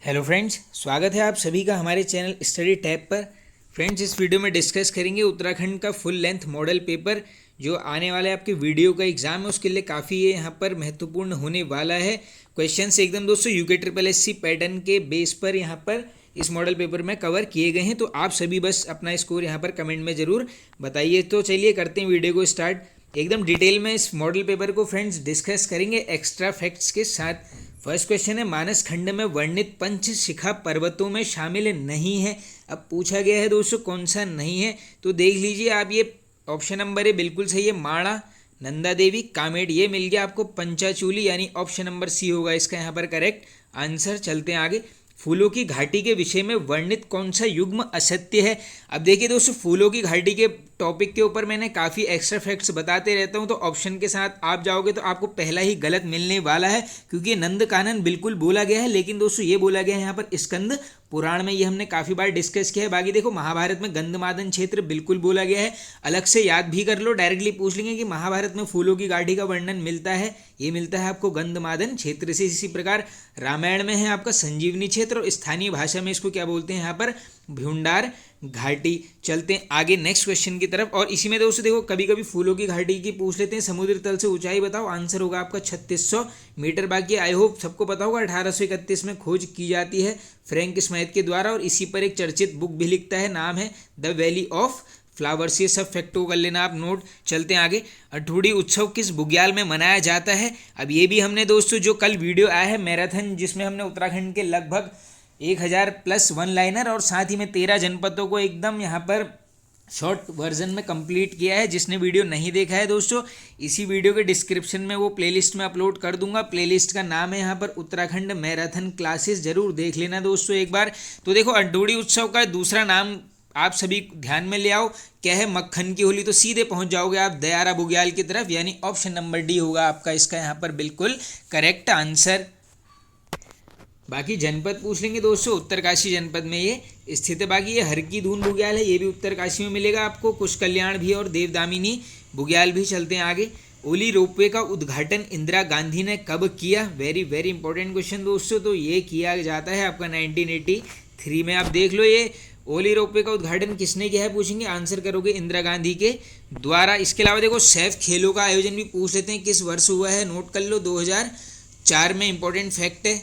Hello friends, स्वागत है आप सभी का हमारे चैनल स्टडी टैब पर। फ्रेंड्स, इस वीडियो में डिस्कस करेंगे उत्तराखंड का फुल लेंथ मॉडल पेपर जो आने वाले आपके वीडियो का एग्जाम है उसके लिए काफ़ी ये यहाँ पर महत्वपूर्ण होने वाला है। क्वेश्चंस एकदम दोस्तों यूके ट्रिपल एससी पैटर्न के बेस पर यहाँ पर इस मॉडल पेपर में कवर किए गए हैं। तो आप सभी बस अपना स्कोर यहाँ पर कमेंट में ज़रूर बताइए। तो चलिए करते हैं वीडियो को स्टार्ट। एकदम डिटेल में इस मॉडल पेपर को फ्रेंड्स डिस्कस करेंगे एक्स्ट्रा फैक्ट्स के साथ। फर्स्ट क्वेश्चन है, मानस खंड में वर्णित पंचशिखा पर्वतों में शामिल नहीं है। अब पूछा गया है दोस्तों कौन सा नहीं है, तो देख लीजिए आप। ये ऑप्शन नंबर है बिल्कुल सही है, माणा, नंदा देवी, कामेड, ये मिल गया आपको पंचाचूली, यानी ऑप्शन नंबर सी होगा इसका यहाँ पर करेक्ट आंसर। चलते हैं आगे। फूलों की घाटी के विषय में वर्णित कौन सा युग्म असत्य है। अब देखिए दोस्तों, फूलों की घाटी के टॉपिक के ऊपर मैंने काफ़ी एक्स्ट्रा फैक्ट्स बताते रहता हूं, तो ऑप्शन के साथ आप जाओगे तो आपको पहला ही गलत मिलने वाला है, क्योंकि नंद कानन बिल्कुल बोला गया है, लेकिन दोस्तों ये बोला गया है यहाँ पर स्कंद पुराण में। ये हमने काफ़ी बार डिस्कस किया है। बाकी देखो, महाभारत में गंधमादन क्षेत्र बिल्कुल बोला गया है। अलग से याद भी कर लो, डायरेक्टली पूछ लेंगे कि महाभारत में फूलों की घाटी का वर्णन मिलता है, ये मिलता है आपको गंधमादन क्षेत्र से। इसी प्रकार रामायण में है आपका संजीवनी क्षेत्र, और स्थानीय भाषा में इसको क्या बोलते हैं यहाँ पर, भ्यूंडार घाटी। चलते हैं आगे नेक्स्ट क्वेश्चन की तरफ। और इसी में दोस्तों देखो, कभी कभी फूलों की घाटी की पूछ लेते हैं। समुद्र तल से ऊंचाई बताओ, आंसर होगा आपका 3600 मीटर। बाकी आई होप सबको पता होगा 1831 में खोज की जाती है फ्रैंक स्मिथ के द्वारा, और इसी पर एक चर्चित बुक भी लिखता है, नाम है द वैली ऑफ फ्लावर्स। ये सब फैक्टो कर लेना आप नोट। चलते हैं आगे। अठूड़ी उत्सव किस बुग्याल में मनाया जाता है। अब ये भी हमने दोस्तों जो कल वीडियो आया है मैराथन, जिसमें हमने उत्तराखंड के लगभग 1000 प्लस वन लाइनर और साथ ही में 13 जनपदों को एकदम यहाँ पर शॉर्ट वर्जन में कंप्लीट किया है। जिसने वीडियो नहीं देखा है दोस्तों, इसी वीडियो के डिस्क्रिप्शन में वो प्लेलिस्ट में अपलोड कर दूंगा। प्लेलिस्ट का नाम है यहाँ पर उत्तराखंड मैराथन क्लासेस, जरूर देख लेना दोस्तों एक बार। तो देखो, अठूड़ी उत्सव का दूसरा नाम आप सभी ध्यान में ले आओ, क्या है, मक्खन की होली। तो सीधे पहुंच जाओगे आप दयारा बुग्याल की तरफ, यानी ऑप्शन नंबर डी होगा आपका इसका यहाँ पर बिल्कुल करेक्ट आंसर। बाकी जनपद पूछ लेंगे दोस्तों, उत्तरकाशी जनपद में ये स्थित है। बाकी ये हर की धून बुग्याल है, ये भी उत्तरकाशी में मिलेगा आपको। कुश कल्याण भी और देवदामिनी बुग्याल भी। चलते हैं आगे। ओली रोपवे का उद्घाटन इंदिरा गांधी ने कब किया। वेरी वेरी इंपॉर्टेंट क्वेश्चन दोस्तों। तो ये किया जाता है आपका 1983 में। आप देख लो, ये ओली रोपवे का उद्घाटन किसने किया है पूछेंगे, आंसर करोगे इंदिरा गांधी के द्वारा। इसके अलावा देखो, सैफ खेलों का आयोजन भी पूछ लेते हैं, किस वर्ष हुआ है, नोट कर लो 2004 में। इंपॉर्टेंट फैक्ट है।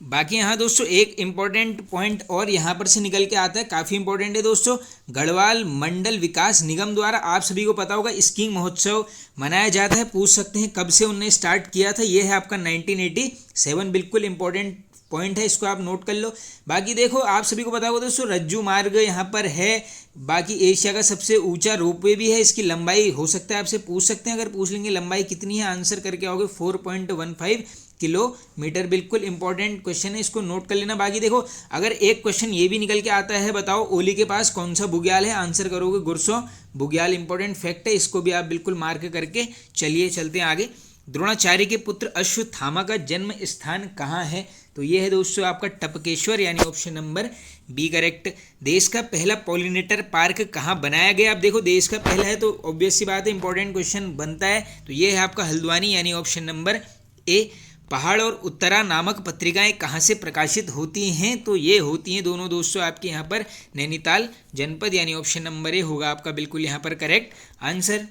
बाकी यहाँ दोस्तों एक इम्पॉर्टेंट पॉइंट और यहाँ पर से निकल के आता है, काफ़ी इंपॉर्टेंट है दोस्तों। गढ़वाल मंडल विकास निगम द्वारा आप सभी को पता होगा स्कीइंग महोत्सव मनाया जाता है। पूछ सकते हैं कब से उनने स्टार्ट किया था। ये है आपका 1987, बिल्कुल इंपॉर्टेंट पॉइंट है, इसको आप नोट कर लो। बाकी देखो, आप सभी को पता होगा दोस्तों रज्जू मार्ग यहाँ पर है। बाकी एशिया का सबसे ऊंचा रोपवे भी है। इसकी लंबाई हो सकता है आपसे पूछ सकते हैं, अगर पूछ लेंगे लंबाई कितनी है, आंसर करके आओगे 4.15 किलोमीटर। बिल्कुल इंपॉर्टेंट क्वेश्चन है, इसको नोट कर लेना। बाकी देखो, अगर एक क्वेश्चन ये भी निकल के आता है, बताओ ओली के पास कौन सा बुग्याल है, आंसर करोगे गुरसो बुग्याल। इंपॉर्टेंट फैक्ट है, इसको भी आप बिल्कुल मार्क करके चलिए। चलते हैं आगे। द्रोणाचार्य के पुत्र अश्वत्थामा का जन्म स्थान कहाँ है। तो ये है दोस्तों आपका टपकेश्वर, यानी ऑप्शन नंबर बी करेक्ट। देश का पहला पॉलिनेटर पार्क कहाँ बनाया गया। अब देखो, देश का पहला है तो ऑब्वियस सी बात है, इंपॉर्टेंट क्वेश्चन बनता है। तो ये है आपका हल्द्वानी, यानी ऑप्शन नंबर ए। पहाड़ और उत्तरा नामक पत्रिकाएं कहाँ से प्रकाशित होती हैं। तो ये होती हैं दोनों दोस्तों आपके यहाँ पर नैनीताल जनपद, यानी ऑप्शन नंबर ए होगा आपका बिल्कुल यहाँ पर करेक्ट आंसर।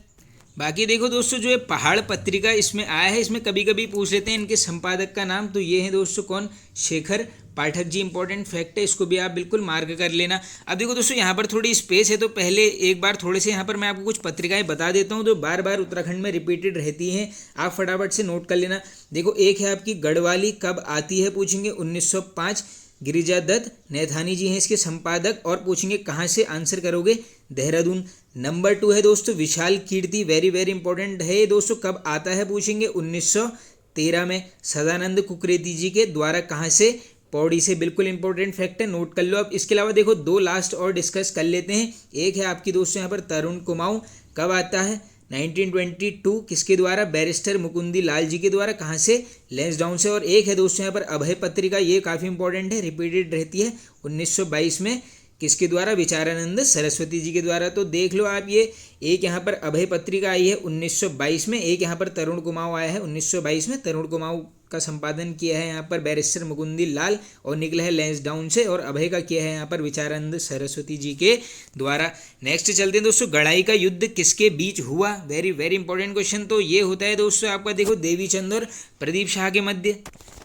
बाकी देखो दोस्तों, जो ये पहाड़ पत्रिका इसमें आया है, इसमें कभी कभी पूछ लेते हैं इनके संपादक का नाम। तो ये है दोस्तों कौन, शेखर पाठक जी। इंपॉर्टेंट फैक्ट है, इसको भी आप बिल्कुल मार्क कर लेना। अब देखो दोस्तों, यहाँ पर थोड़ी स्पेस है, तो पहले एक बार थोड़े से यहाँ पर मैं आपको कुछ पत्रिकाएं बता देता हूँ जो बार बार उत्तराखंड में रिपीटेड रहती हैं, आप फटाफट से नोट कर लेना। देखो, एक है आपकी गढ़वाली कब आती है पूछेंगे, 1905, गिरिजा दत्त नैथानी जी हैं इसके संपादक। और पूछेंगे कहाँ से, आंसर करोगे देहरादून। नंबर 2 है दोस्तों विशाल कीर्ति, वेरी वेरी इंपॉर्टेंट है दोस्तों, कब आता है पूछेंगे, 1913 में, सदानंद कुकरेती जी के द्वारा। कहाँ से, पौड़ी से। बिल्कुल इंपॉर्टेंट फैक्ट है, नोट कर लो अब। इसके अलावा देखो, दो लास्ट और डिस्कस कर लेते हैं। एक है आपकी दोस्तों यहाँ पर तरुण कुमाऊं, कब आता है, 1922, किसके द्वारा, बैरिस्टर मुकुंदी लाल जी के द्वारा। कहाँ से, लैंसडाउन से। और एक है दोस्तों यहाँ पर अभय पत्रिका, ये काफ़ी इंपॉर्टेंट है, रिपीटेड रहती है, 1922 में, किसके द्वारा, विचारानंद सरस्वती जी के द्वारा। तो देख लो आप, ये एक यहाँ पर अभय पत्रिका आई है 1922 में, एक यहाँ पर तरुण कुमाऊं आया है 1922 में। तरुण कुमाऊं का संपादन किया है यहाँ पर बैरिस्टर मुकुंदी लाल और निकला है लैंसडाउन से, और अभय का किया है यहाँ पर विचारानंद सरस्वती जी के द्वारा। नेक्स्ट चलते हैं दोस्तों, गढ़ाई का युद्ध किसके बीच हुआ? Very very important question. तो ये होता है दोस्तों आपका देखो देवीचंद और प्रदीप शाह के मध्य।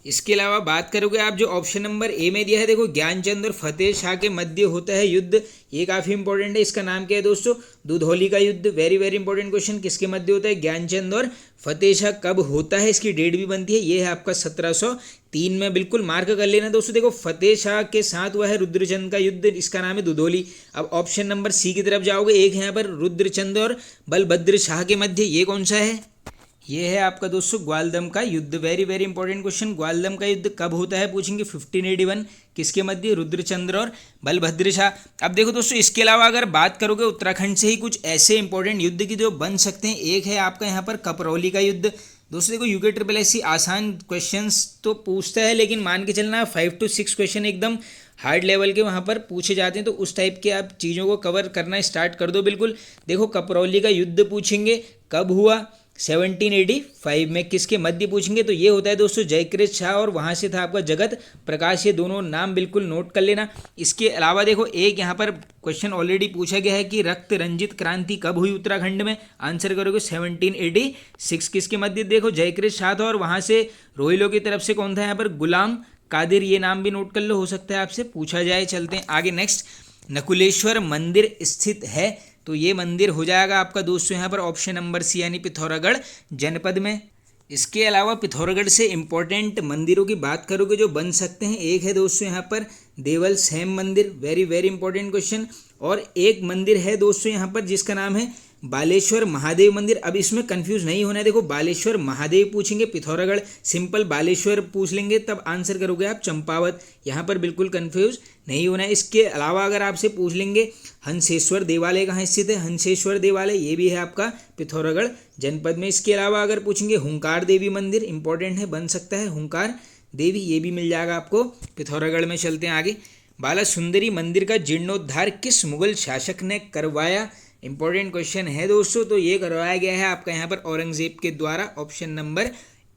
इसके अलावा बात करोगे आप जो ऑप्शन नंबर ए में दिया है देखो ज्ञानचंद और फतेह शाह के मध्य होता है युद्ध, ये काफ़ी इंपॉर्टेंट है। इसका नाम क्या है दोस्तों? दुधौली का युद्ध। Very very important question. किसके मध्य होता है? ज्ञानचंद और फतेह शाह। कब होता है? इसकी डेट भी बनती है, ये है आपका 1703 में। बिल्कुल मार्क कर लेना दोस्तों। देखो फतेह शाह के साथ हुआ है रुद्रचंद का युद्ध, इसका नाम है दुधौली। अब ऑप्शन नंबर सी की तरफ जाओगे, एक है यहाँ पर रुद्रचंद और बलभद्र शाह के मध्य, ये कौन सा है? ये है आपका दोस्तों ग्वालदम का युद्ध। Very very important question. Gwaldam का युद्ध कब होता है पूछेंगे? 1581। किसके मध्य? रुद्रचंद्र और बलभद्र शाह। अब देखो दोस्तों इसके अलावा अगर बात करोगे उत्तराखंड से ही कुछ ऐसे इंपॉर्टेंट युद्ध की जो बन सकते हैं, एक है आपका यहाँ पर कपरौली का युद्ध। दोस्तों देखो यूके ट्रिपल एस आसान क्वेश्चंस तो पूछता है, लेकिन मान के चलना 5 to 6 क्वेश्चन एकदम हार्ड लेवल के वहाँ पर पूछे जाते हैं, तो उस टाइप के आप चीज़ों को कवर करना स्टार्ट कर दो बिल्कुल। देखो कपरौली का युद्ध पूछेंगे कब हुआ? 1785 में। किसके मध्य पूछेंगे? तो ये होता है दोस्तों जयकृत शाह और वहाँ से था आपका जगत प्रकाश। ये दोनों नाम बिल्कुल नोट कर लेना। इसके अलावा देखो एक यहाँ पर क्वेश्चन ऑलरेडी पूछा गया है कि रक्त रंजित क्रांति कब हुई उत्तराखंड में? आंसर करोगे 1786। किसके मध्य? देखो जयकृत शाह था और वहाँ से रोहिलों की तरफ से कौन था यहाँ पर? गुलाम कादिर। ये नाम भी नोट कर लो, हो सकता है आपसे पूछा जाए। चलते हैं आगे। नेक्स्ट, नकुलेश्वर मंदिर स्थित है, तो ये मंदिर हो जाएगा आपका दोस्तों यहाँ पर ऑप्शन नंबर सी यानी पिथौरागढ़ जनपद में। इसके अलावा पिथौरागढ़ से इंपॉर्टेंट मंदिरों की बात करोगे जो बन सकते हैं, एक है दोस्तों यहाँ पर देवल सैम मंदिर। Very very important question. और एक मंदिर है दोस्तों यहाँ पर जिसका नाम है बालेश्वर महादेव मंदिर। अब इसमें कंफ्यूज नहीं होना है। देखो बालेश्वर महादेव पूछेंगे पिथौरागढ़, सिंपल बालेश्वर पूछ लेंगे तब आंसर करोगे आप चंपावत। यहाँ पर बिल्कुल कंफ्यूज नहीं होना है। इसके अलावा अगर आपसे पूछ लेंगे हंसेश्वर देवालय कहाँ स्थित है? हंसेश्वर देवालय ये भी है आपका पिथौरागढ़ जनपद में। इसके अलावा अगर पूछेंगे हुंकार देवी मंदिर, इंपॉर्टेंट है, बन सकता है हुंकार देवी, ये भी मिल जाएगा आपको पिथौरागढ़ में। चलते हैं आगे। बाला सुंदरी मंदिर का जीर्णोद्धार किस मुगल शासक ने करवाया? इंपॉर्टेंट क्वेश्चन है दोस्तों। तो ये करवाया गया है आपका यहाँ पर औरंगजेब के द्वारा। Option number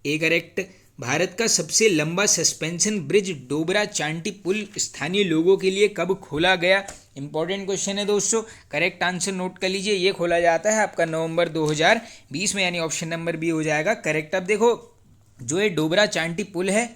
A correct. Bharat का सबसे लंबा सस्पेंशन ब्रिज डोबरा चांटी पुल स्थानीय लोगों के लिए कब खोला गया? इंपॉर्टेंट क्वेश्चन है दोस्तों। करेक्ट आंसर नोट कर लीजिए। ये खोला जाता है आपका नवंबर 2020 में, यानी ऑप्शन नंबर बी हो जाएगा करेक्ट। अब देखो जो ये डोबरा चांटी पुल है,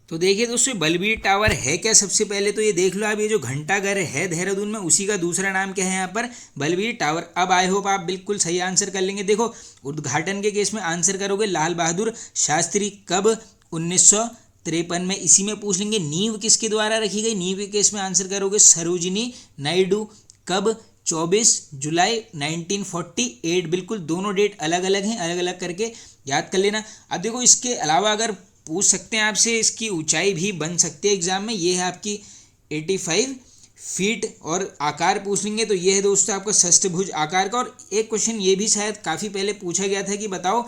तो देखिए दोस्तों बलबीर टावर है क्या? सबसे पहले तो ये देख लो आप, ये जो घंटाघर है देहरादून में, उसी का दूसरा नाम क्या है यहाँ पर? बलबीर टावर। अब आई होप आप बिल्कुल सही आंसर कर लेंगे। देखो उद्घाटन के केस में आंसर करोगे लाल बहादुर शास्त्री। कब? 1953 में। इसी में पूछ लेंगे नींव किसके द्वारा रखी गई? नींव के केस में आंसर करोगे सरोजिनी नायडू। कब? 24 जुलाई 1948। बिल्कुल दोनों डेट अलग अलग हैं, अलग अलग करके याद कर लेना। अब देखो इसके अलावा अगर पूछ सकते हैं आपसे, इसकी ऊंचाई भी बन सकती है एग्जाम में, ये है आपकी 85 फीट। और आकार पूछ लेंगे तो ये है दोस्तों आपका षष्ठभुज आकार का। और एक क्वेश्चन ये भी शायद काफ़ी पहले पूछा गया था कि बताओ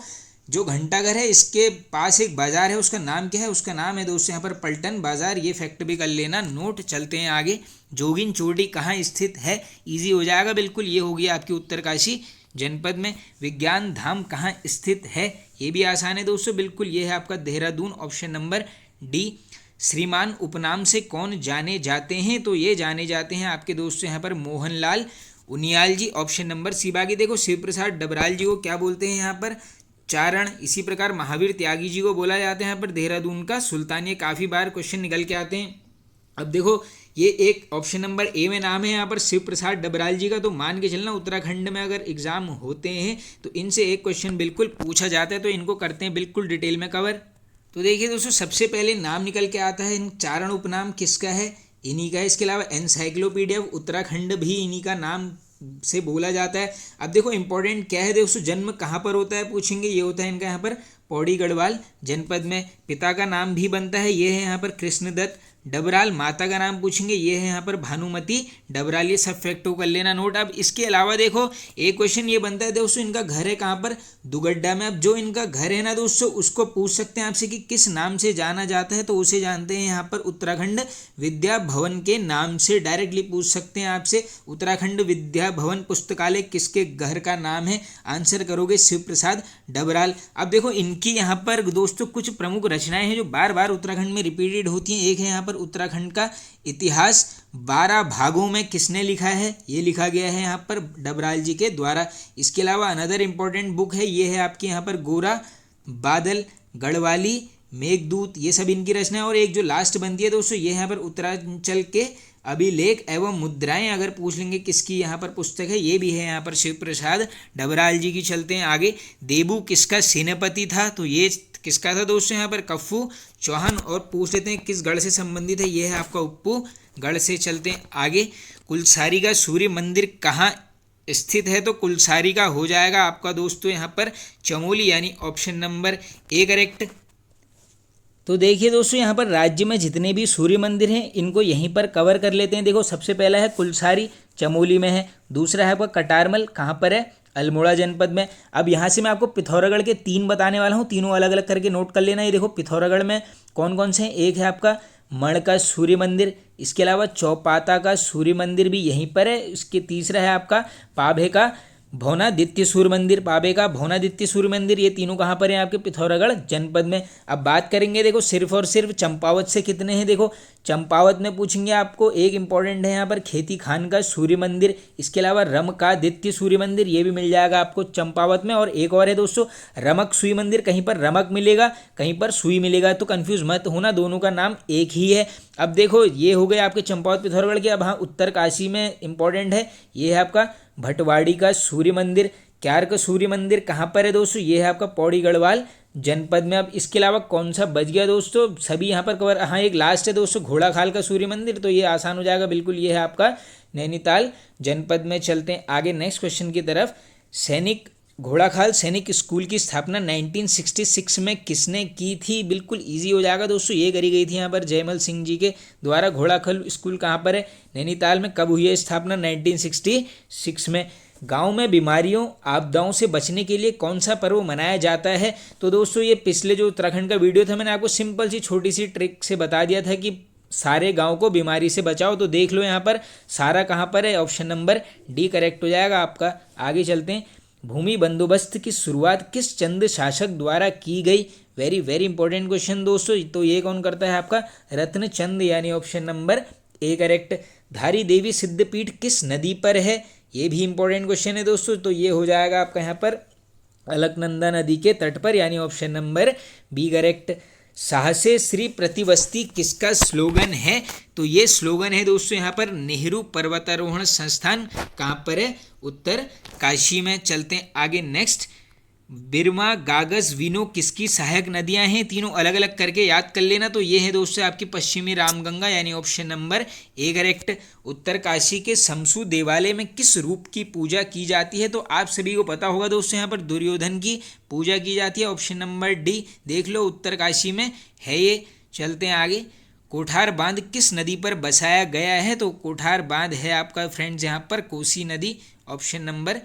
जो घंटाघर है इसके पास एक बाजार है, उसका नाम क्या है? उसका नाम है दोस्तों यहाँ पर पलटन बाजार। ये फैक्ट भी कर लेना नोट। चलते हैं आगे। जोगिन चोटी कहाँ स्थित है? इजी हो जाएगा बिल्कुल, ये होगी आपकी उत्तरकाशी जनपद में। विज्ञान धाम कहाँ स्थित है? ये भी आसान है दोस्तों बिल्कुल, ये है आपका देहरादून। Option number D. श्रीमान उपनाम से कौन जाने जाते हैं? तो ये जाने जाते हैं आपके दोस्तों यहाँ पर Mohanlal Uniyal ji. Option number C. बाकी देखो शिव प्रसाद डबराल जी को क्या बोलते हैं यहाँ पर? चारण। इसी प्रकार महावीर त्यागी जी को बोला जाता है यहाँ पर देहरादून का सुल्तान। ये काफ़ी बार क्वेश्चन निकल के आते हैं। अब देखो ये एक ऑप्शन नंबर ए में नाम है यहाँ पर शिव प्रसाद डबराल जी का, तो मान के चलना उत्तराखंड में अगर एग्जाम होते हैं तो इनसे एक क्वेश्चन बिल्कुल पूछा जाता है, तो इनको करते हैं बिल्कुल डिटेल में कवर। तो देखिए दोस्तों सबसे पहले नाम निकल के आता है, इन चारण उपनाम किसका है? इन्हीं का है। इसके अलावा एनसाइक्लोपीडिया ऑफ उत्तराखंड भी इन्हीं का नाम से बोला जाता है। अब देखो इंपॉर्टेंट क्या है दोस्तों, जन्म कहाँ पर होता है पूछेंगे, ये होता है इनका यहाँ पर पौड़ी गढ़वाल जनपद में। पिता का नाम भी बनता है, ये है यहाँ पर कृष्णदत्त डबराल। माता का नाम पूछेंगे, ये है यहाँ पर भानुमति डबराल। ये सब फैक्टो कर लेना नोट। अब इसके अलावा देखो एक क्वेश्चन ये बनता है दोस्तों, इनका घर है कहाँ पर? दुगड्डा में। अब जो इनका घर है ना दोस्तों, उसको पूछ सकते हैं आपसे कि किस नाम से जाना जाता है, तो उसे जानते हैं यहाँ पर उत्तराखंड विद्या भवन के नाम से। डायरेक्टली पूछ सकते हैं आपसे उत्तराखंड विद्या भवन पुस्तकालय किसके घर का नाम है? आंसर करोगे शिव प्रसाद डबराल। अब देखो इनकी यहाँ पर दोस्तों कुछ प्रमुख रचनाएं हैं जो बार बार उत्तराखंड में रिपीटेड होती हैं। एक है यहाँ पर उत्तराखंड का इतिहास 12 भागों में किसने लिखा है, ये लिखा गया है यहाँ पर डबराल जी के द्वारा। इसके अलावा अनदर इम्पोर्टेंट बुक है, ये है आपके यहाँ पर गोरा बादल गढ़वाली मेघदूत, ये सब इनकी रचना है। और एक जो लास्ट बनती है दोस्तों, ये यहाँ पर उत्तरांचल के अभिलेख एवं मुद्राएं, अगर पूछ लेंगे किसकी यहाँ पर पुस्तक है, ये भी है यहाँ पर शिव प्रसाद डबराल जी की। चलते हैं आगे। देबू किसका सेनापति था, तो ये किसका था दोस्तों यहाँ पर कफ्फू चौहान। और पूछ लेते हैं किस गढ़ से संबंधित है, ये है आपका उप्पू गढ़ से। चलते हैं आगे। कुलसारी का सूर्य मंदिर कहाँ स्थित है, तो कुलसारी का हो जाएगा आपका दोस्तों यहाँ पर चमोली, यानी ऑप्शन नंबर ए करेक्ट। तो देखिए दोस्तों यहाँ पर राज्य में जितने भी सूर्य मंदिर हैं इनको यहीं पर कवर कर लेते हैं। देखो सबसे पहला है कुलसारी, चमोली में है। दूसरा है आपका कटारमल, कहाँ पर है, अल्मोड़ा जनपद में। अब यहाँ से मैं आपको पिथौरागढ़ के 3 बताने वाला हूँ, तीनों अलग अलग करके नोट कर लेना। ये देखो पिथौरागढ़ में कौन कौन से हैं, एक है आपका मण का सूर्य मंदिर, इसके अलावा चौपाता का सूर्य मंदिर भी यहीं पर है। इसके तीसरा है आपका पाभे का भौनादित्य सूर्य मंदिर, पाबे का भौनादित्य सूर्य मंदिर, ये तीनों कहाँ पर हैं आपके पिथौरागढ़ जनपद में। अब बात करेंगे देखो सिर्फ और सिर्फ चंपावत से कितने हैं। देखो चंपावत में पूछेंगे आपको, एक इंपॉर्टेंट है यहाँ पर खेती खान का सूर्य मंदिर, इसके अलावा रमकादित्य सूर्य मंदिर, ये भी मिल जाएगा आपको चंपावत में। और एक और है दोस्तों रमक सूर्य मंदिर, कहीं पर रमक मिलेगा कहीं पर सुई मिलेगा, तो कंफ्यूज मत होना, दोनों का नाम एक ही है। अब देखो ये हो गए आपके चंपावत पिथौरागढ़ के। अब हाँ उत्तरकाशी में इंपॉर्टेंट है, ये है आपका भटवाड़ी का सूर्य मंदिर। क्यार का सूर्य मंदिर कहाँ पर है दोस्तों, ये है आपका पौड़ी गढ़वाल जनपद में। अब इसके अलावा कौन सा बच गया दोस्तों, सभी यहाँ पर कवर। हाँ एक लास्ट है दोस्तों घोड़ाखाल का सूर्य मंदिर, तो ये आसान हो जाएगा बिल्कुल, ये है आपका नैनीताल जनपद में। चलते हैं आगे नेक्स्ट क्वेश्चन की तरफ। सैनिक घोड़ाखाल सैनिक स्कूल की स्थापना 1966 में किसने की थी, बिल्कुल इजी हो जाएगा दोस्तों, ये करी गई थी यहाँ पर जयमल सिंह जी के द्वारा। घोड़ाखाल स्कूल कहाँ पर है, नैनीताल में। कब हुई है स्थापना, 1966 में। गांव में बीमारियों आपदाओं से बचने के लिए कौन सा पर्व मनाया जाता है, तो दोस्तों ये पिछले जो उत्तराखंड का वीडियो था मैंने आपको सिंपल सी छोटी सी ट्रिक से बता दिया था कि सारे गांव को बीमारी से बचाओ। तो देख लो यहाँ पर सारा कहाँ पर है, ऑप्शन नंबर डी करेक्ट हो जाएगा आपका। आगे चलते हैं। भूमि बंदोबस्त की शुरुआत किस चंद शासक द्वारा की गई, वेरी वेरी इंपॉर्टेंट क्वेश्चन दोस्तों। तो ये कौन करता है आपका रत्नचंद, यानी ऑप्शन नंबर ए करेक्ट। धारी देवी सिद्धपीठ किस नदी पर है, ये भी इंपॉर्टेंट क्वेश्चन है दोस्तों, तो ये हो जाएगा आपका यहाँ पर अलकनंदा नदी के तट पर, यानी ऑप्शन नंबर बी करेक्ट। साहसे श्री प्रतिबस्ती किसका स्लोगन है, तो ये स्लोगन है दोस्तों यहाँ पर नेहरू पर्वतारोहण संस्थान, कहाँ पर है, उत्तर काशी में। चलते हैं आगे नेक्स्ट। बिरमा गागस विनो किसकी सहायक नदियां हैं, तीनों अलग अलग करके याद कर लेना। तो ये है दोस्तों आपकी पश्चिमी रामगंगा, यानी ऑप्शन नंबर ए करेक्ट। उत्तर काशी के समसू देवालय में किस रूप की पूजा की जाती है, तो आप सभी को पता होगा दोस्तों यहाँ पर दुर्योधन की पूजा की जाती है, ऑप्शन नंबर डी। देख लो उत्तर काशी में है ये। चलते हैं आगे। कोठार बांध किस नदी पर बसाया गया है, तो कोठार बांध है आपका फ्रेंड्स यहाँ पर कोसी नदी, ऑप्शन नंबर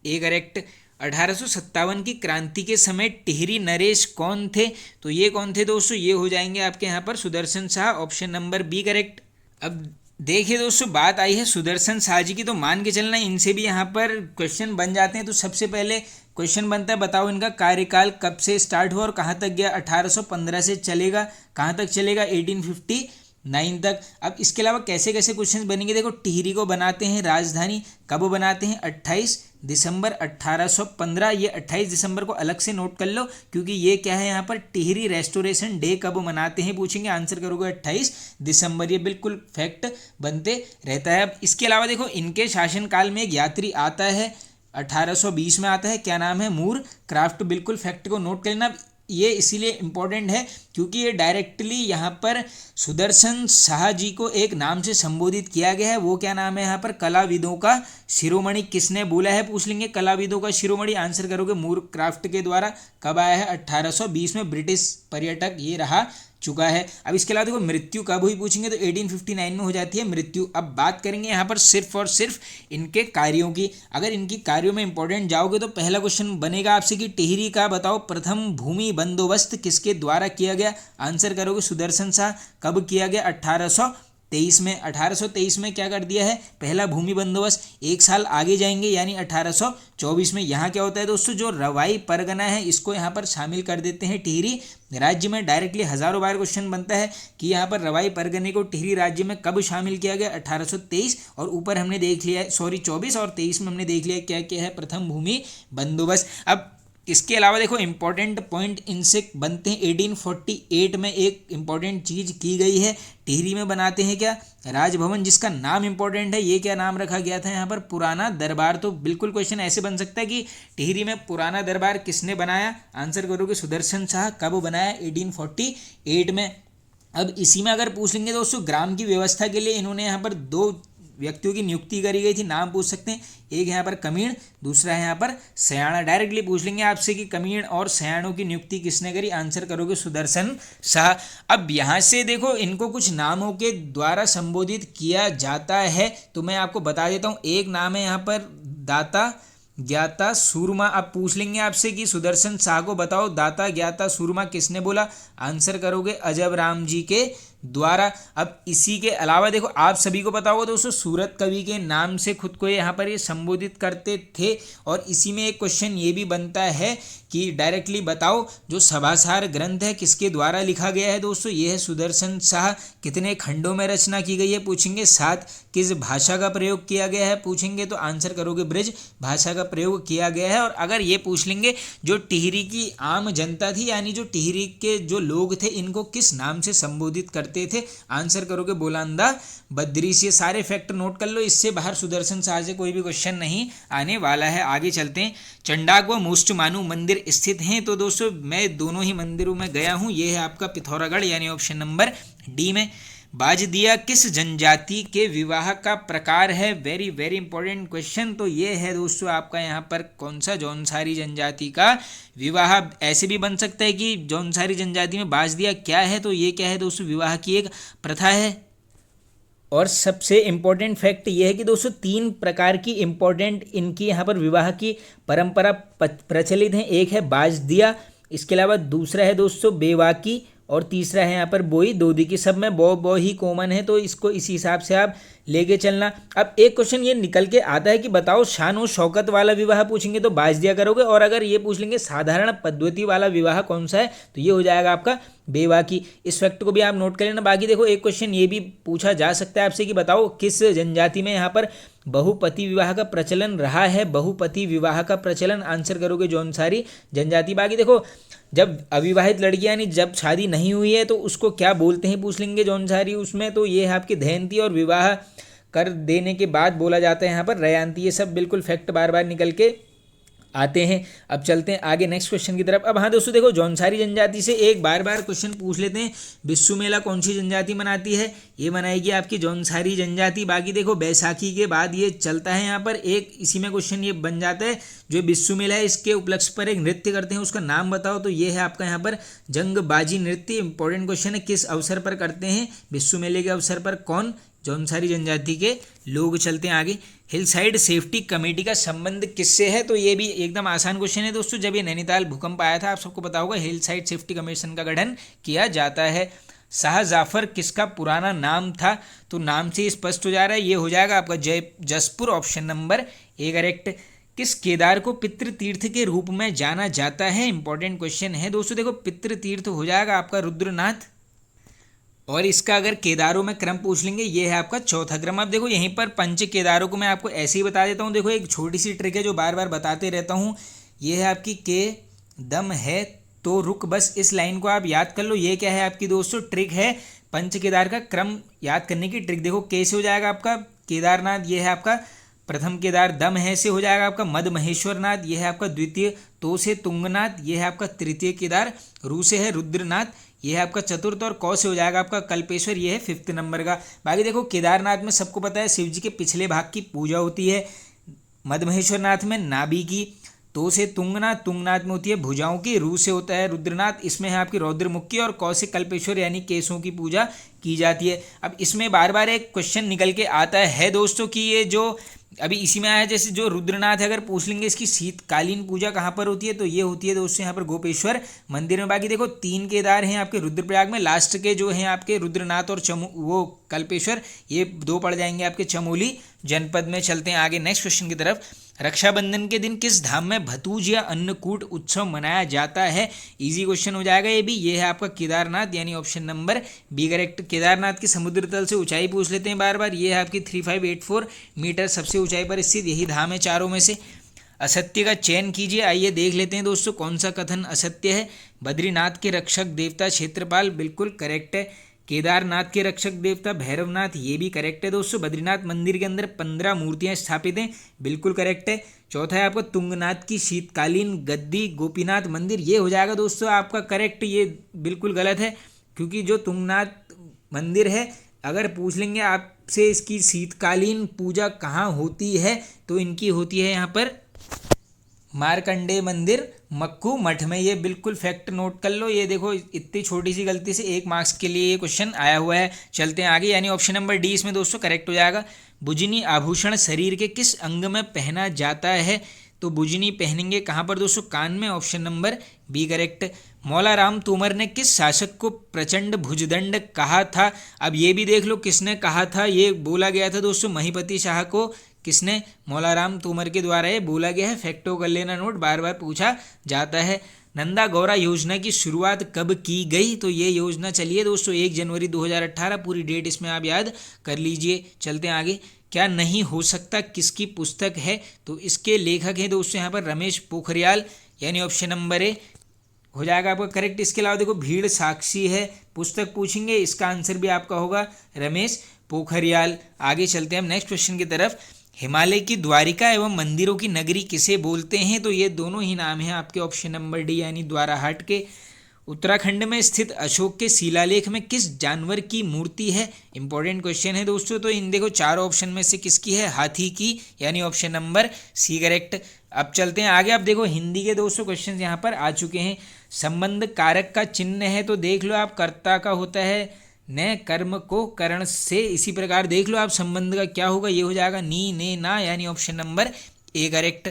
ए करेक्ट। 1857 की क्रांति के समय टिहरी नरेश कौन थे, तो ये कौन थे दोस्तों, ये हो जाएंगे आपके यहाँ पर Sudarshan Shah, option number B correct. अब देखिए दोस्तों बात आई है सुदर्शन शाह जी की, तो मान के चलना इनसे भी यहाँ पर क्वेश्चन बन जाते हैं। तो सबसे पहले क्वेश्चन बनता है, बताओ इनका कार्यकाल कब से स्टार्ट हुआ और कहाँ तक गया। 1815 से चलेगा, कहाँ तक चलेगा, 1859 तक। अब इसके अलावा कैसे कैसे क्वेश्चन बनेंगे, देखो टिहरी को बनाते हैं राजधानी, कब बनाते हैं, 28 दिसंबर 1815। ये 28 दिसंबर को अलग से नोट कर लो, क्योंकि ये क्या है यहाँ पर टिहरी रेस्टोरेशन डे कब मनाते हैं पूछेंगे, आंसर करोगे 28 दिसंबर, ये बिल्कुल फैक्ट बनते रहता है। अब इसके अलावा देखो इनके शासनकाल में एक यात्री आता है, 1820 में आता है, क्या नाम है, मूर क्राफ्ट, बिल्कुल फैक्ट को नोट कर लेना। ये इसीलिए इम्पोर्टेंट है क्योंकि ये डायरेक्टली यहाँ पर सुदर्शन शाह जी को एक नाम से संबोधित किया गया है, वो क्या नाम है यहाँ पर, कलाविदों का शिरोमणि। किसने बोला है पूछ लेंगे, कलाविदों का शिरोमणि, आंसर करोगे मूर क्राफ्ट के द्वारा। कब आया है, 1820 में, ब्रिटिश पर्यटक ये रहा चुका है। अब इसके अलावा देखो मृत्यु कब हुई पूछेंगे, तो 1859 में हो जाती है मृत्यु। अब बात करेंगे यहाँ पर सिर्फ और सिर्फ इनके कार्यों की। अगर इनकी कार्यों में इंपॉर्टेंट जाओगे तो पहला क्वेश्चन बनेगा आपसे कि टिहरी का बताओ प्रथम भूमि बंदोबस्त किसके द्वारा किया गया, आंसर करोगे सुदर्शन शाह। कब किया गया, 1823 में 1823 में क्या कर दिया है, पहला भूमि बंदोबस्त। एक साल आगे जाएंगे यानी 1824 में यहाँ क्या होता है दोस्तों, जो रवाई परगना है इसको यहाँ पर शामिल कर देते हैं टिहरी राज्य में। डायरेक्टली हजारों बार क्वेश्चन बनता है कि यहाँ पर रवाई परगने को टिहरी राज्य में कब शामिल किया गया, 1823। और ऊपर हमने देख लिया है 24 और 23 में हमने देख लिया क्या क्या है, प्रथम भूमि बंदोबस्त। अब इसके अलावा देखो इंपॉर्टेंट पॉइंट इनसे बनते हैं। 1848 में एक इंपॉर्टेंट चीज़ की गई है, टिहरी में बनाते हैं क्या, राजभवन, जिसका नाम इंपॉर्टेंट है। ये क्या नाम रखा गया था यहाँ पर, पुराना दरबार। तो बिल्कुल क्वेश्चन ऐसे बन सकता है कि टिहरी में पुराना दरबार किसने बनाया, आंसर करोगे सुदर्शन शाह। कब बनाया, 1848 में। अब इसी में अगर पूछ लेंगे दोस्तों, ग्राम की व्यवस्था के लिए इन्होंने यहाँ पर 2 व्यक्तियों की नियुक्ति करी गई थी, नाम पूछ सकते हैं। एक यहाँ पर कमीण, दूसरा है यहाँ पर सयाणा। डायरेक्टली पूछ लेंगे आपसे कि कमीण और सयाणों की नियुक्ति किसने करी, आंसर करोगे सुदर्शन शाह। अब यहाँ से देखो इनको कुछ नामों के द्वारा संबोधित किया जाता है, तो मैं आपको बता देता हूँ। एक नाम है यहाँ पर दाता ज्ञाता सूरमा। अब पूछ लेंगे आपसे कि सुदर्शन शाह को बताओ दाता ज्ञाता सूरमा किसने बोला, आंसर करोगे अजब राम जी के द्वारा। अब इसी के अलावा देखो आप सभी को पता होगा दोस्तों, सूरत कवि के नाम से खुद को यहाँ पर ये संबोधित करते थे। और इसी में एक क्वेश्चन ये भी बनता है कि डायरेक्टली बताओ जो सभासार ग्रंथ है किसके द्वारा लिखा गया है दोस्तों, ये है सुदर्शन शाह। कितने खंडों में रचना की गई है पूछेंगे, 7। किस भाषा का प्रयोग किया गया है पूछेंगे, तो आंसर करोगे ब्रज भाषा का प्रयोग किया गया है। और अगर ये पूछ लेंगे जो टिहरी की आम जनता थी, यानी जो टिहरी के जो लोग थे, इनको किस नाम से संबोधित करते थे, आंसर करोगे बोलांदा बद्रीस। ये सारे फैक्ट नोट कर लो, इससे बाहर सुदर्शन शाह से कोई भी क्वेश्चन नहीं आने वाला है। आगे चलते हैं। चंडाक व मोस्टमानू मंदिर स्थित हैं, तो दोस्तों मैं दोनों ही मंदिरों में गया हूँ। ये है आपका पिथौरागढ़ यानी ऑप्शन नंबर डी में। बाजदिया किस जनजाति के विवाह का प्रकार है, वेरी वेरी इंपॉर्टेंट क्वेश्चन। तो ये है दोस्तों आपका यहाँ पर कौन सा, जौनसारी जनजाति का विवाह। ऐसे भी बन सकता है कि जौनसारी जनजाति में बाजदिया क्या है, तो ये क्या है दोस्तों, विवाह की एक प्रथा है। और सबसे इम्पोर्टेंट फैक्ट ये है कि दोस्तों 3 प्रकार की इम्पोर्टेंट इनकी यहाँ पर विवाह की परंपरा प्रचलित है। एक है बाजदिया, इसके अलावा दूसरा है दोस्तों बेवाकी, और तीसरा है यहाँ पर बोई दोदी की। सब में बो ही कॉमन है, तो इसको इस हिसाब से आप लेके चलना। अब एक क्वेश्चन ये निकल के आता है कि बताओ शान और शौकत वाला विवाह पूछेंगे तो बाजदिया करोगे, और अगर ये पूछ लेंगे साधारण पद्धति वाला विवाह कौन सा है, तो ये हो जाएगा आपका बेवाकी। इस फैक्ट को भी आप नोट कर लेना। बाकी देखो एक क्वेश्चन ये भी पूछा जा सकता है आपसे कि बताओ किस जनजाति में यहाँ पर बहुपति विवाह का प्रचलन रहा है, बहुपति विवाह का प्रचलन, आंसर करोगे जौनसारी जनजाति। बाकी देखो जब अविवाहित लड़की यानी जब शादी नहीं हुई है तो उसको क्या बोलते हैं पूछ लेंगे जौनसारी उसमें, तो ये है आपकी दहनती, और विवाह कर देने के बाद बोला जाता है यहाँ पर रयांती। ये सब बिल्कुल फैक्ट बार बार निकल के आते हैं। अब चलते हैं आगे नेक्स्ट क्वेश्चन की तरफ। अब हाँ दोस्तों देखो जौनसारी जनजाति से एक बार क्वेश्चन पूछ लेते हैं, विश्व मेला कौन सी जनजाति मनाती है, ये मनाएगी आपकी जौनसारी जनजाति। बाकी देखो बैसाखी के बाद ये चलता है यहाँ पर एक, इसी में क्वेश्चन ये बन जाता है जो विश्व मेला है इसके उपलक्ष्य पर एक नृत्य करते हैं, उसका नाम बताओ, तो ये है आपका यहाँ पर जंगबाजी नृत्य। इंपॉर्टेंट क्वेश्चन है, किस अवसर पर करते हैं, विश्व मेले के अवसर पर, कौन, जौनसारी जनजाति के लोग। चलते हैं आगे। हिल साइड सेफ्टी कमेटी का संबंध किससे है, तो ये भी एकदम आसान क्वेश्चन है दोस्तों। जब ये नैनीताल भूकंप आया था, आप सबको पता होगा, हिल साइड सेफ्टी कमीशन का गठन किया जाता है। शाह जाफर किसका पुराना नाम था, तो नाम से स्पष्ट हो जा रहा है, ये हो जाएगा आपका Jaspur, option number A correct. किस केदार को पितृतीर्थ के रूप में जाना जाता है, इंपॉर्टेंट क्वेश्चन है दोस्तों। देखो पितृतीर्थ हो जाएगा आपका रुद्रनाथ, और इसका अगर केदारों में क्रम पूछ लेंगे, ये है आपका चौथा क्रम। अब देखो यहीं पर पंच केदारों को मैं आपको ऐसे ही बता देता हूँ। देखो एक छोटी सी ट्रिक है जो बार बार बताते रहता हूँ, ये है आपकी के दम है तो रुक, बस इस लाइन को आप याद कर लो। ये क्या है आपकी दोस्तों, ट्रिक है पंच केदार का क्रम याद करने की ट्रिक। देखो के से हो जाएगा आपका केदारनाथ, ये है आपका प्रथम केदार। दम है से हो जाएगा आपका मद महेश्वरनाथ, ये है आपका द्वितीय। तो से तुंगनाथ, ये है आपका तृतीय केदार। रू से है रुद्रनाथ, ये है आपका चतुर्थ। और कौ से हो जाएगा आपका कल्पेश्वर, ये है 5th नंबर का। बाकी देखो केदारनाथ में सबको पता है शिव जी के पिछले भाग की पूजा होती है, मद महेश्वरनाथ में नाभि की। तो से तुंगनाथ, तुंगनाथ में होती है भुजाओं की। रू से होता है रुद्रनाथ, इसमें है आपकी रौद्रमुख की। और कौ से कल्पेश्वर यानी केशों की पूजा की जाती है। अब इसमें बार बार एक क्वेश्चन निकल के आता है दोस्तों कि ये जो अभी इसी में आया जैसे जो रुद्रनाथ है, अगर पूछ लेंगे इसकी शीतकालीन पूजा कहाँ पर होती है तो ये होती है दोस्तों यहाँ पर गोपेश्वर मंदिर में। बाकी देखो 3 केदार हैं आपके रुद्रप्रयाग में, लास्ट के जो हैं आपके रुद्रनाथ और वो कल्पेश्वर, ये 2 पड़ जाएंगे आपके चमोली जनपद में। चलते हैं आगे नेक्स्ट क्वेश्चन की तरफ। रक्षाबंधन के दिन किस धाम में भतूज या अन्नकूट उत्सव मनाया जाता है? इजी क्वेश्चन हो जाएगा ये भी। ये है आपका केदारनाथ, यानी option number B correct. Kedarnath की समुद्र तल से ऊंचाई पूछ लेते हैं बार बार। ये है आपकी 3584 मीटर सबसे ऊंचाई पर स्थित यही धाम है चारों में से। असत्य का चयन कीजिए। आइए देख लेते हैं दोस्तों कौन सा कथन असत्य है। बद्रीनाथ के रक्षक देवता क्षेत्रपाल, बिल्कुल करेक्ट है। केदारनाथ के रक्षक देवता भैरवनाथ, ये भी करेक्ट है दोस्तों। बद्रीनाथ मंदिर के अंदर 15 मूर्तियां स्थापित हैं, बिल्कुल करेक्ट है। चौथा है आपका तुंगनाथ की शीतकालीन गद्दी गोपीनाथ मंदिर, ये हो जाएगा दोस्तों आपका करेक्ट। ये बिल्कुल गलत है, क्योंकि जो तुंगनाथ मंदिर है, अगर पूछ लेंगे आपसे इसकी शीतकालीन पूजा कहाँ होती है तो इनकी होती है यहाँ पर मार्कंडेय मंदिर मक्कू मठ में। ये बिल्कुल फैक्ट नोट कर लो। ये देखो इतनी छोटी सी गलती से 1 मार्क्स के लिए ये क्वेश्चन आया हुआ है। चलते हैं आगे, यानी ऑप्शन नंबर डी इसमें दोस्तों करेक्ट हो जाएगा। बुजनी आभूषण शरीर के किस अंग में पहना जाता है? तो बुजनी पहनेंगे कहाँ पर दोस्तों? कान में, ऑप्शन नंबर बी करेक्ट। मौला राम तोमर ने किस शासक को प्रचंड भुजदंड कहा था? अब ये भी देख लो किसने कहा था। ये बोला गया था दोस्तों महिपति शाह को। किसने? मौला राम तोमर के द्वारा ये बोला गया है। फैक्टो कर लेना नोट, बार बार पूछा जाता है। नंदा गौरा योजना की शुरुआत कब की गई? तो ये योजना चली है दोस्तों 1 जनवरी 2018, पूरी डेट इसमें आप याद कर लीजिए। चलते हैं आगे। क्या नहीं हो सकता किसकी पुस्तक है? तो इसके लेखक हैं दोस्तों यहाँ पर रमेश पोखरियाल, यानी ऑप्शन नंबर ए हो जाएगा आपका करेक्ट। इसके अलावा देखो भीड़ साक्षी है पुस्तक पूछेंगे, इसका आंसर भी आपका होगा रमेश पोखरियाल। आगे चलते हैं हम नेक्स्ट क्वेश्चन की तरफ। हिमालय की द्वारिका एवं मंदिरों की नगरी किसे बोलते हैं? तो ये दोनों ही नाम हैं आपके ऑप्शन नंबर डी, यानी द्वाराहाट के। उत्तराखंड में स्थित अशोक के शिलालेख में किस जानवर की मूर्ति है? इंपॉर्टेंट क्वेश्चन है दोस्तों। तो इन देखो चारों ऑप्शन में से किसकी है? हाथी की, यानी ऑप्शन नंबर सी करेक्ट। अब चलते हैं आगे। आप देखो हिंदी के दोस्तों क्वेश्चन यहाँ पर आ चुके हैं। संबंध कारक का चिन्ह है तो देख लो आप कर्ता का होता है न कर्म को करण से। इसी प्रकार देख लो आप संबंध का क्या होगा, ये हो जाएगा नी ने ना, यानी ऑप्शन नंबर ए करेक्ट।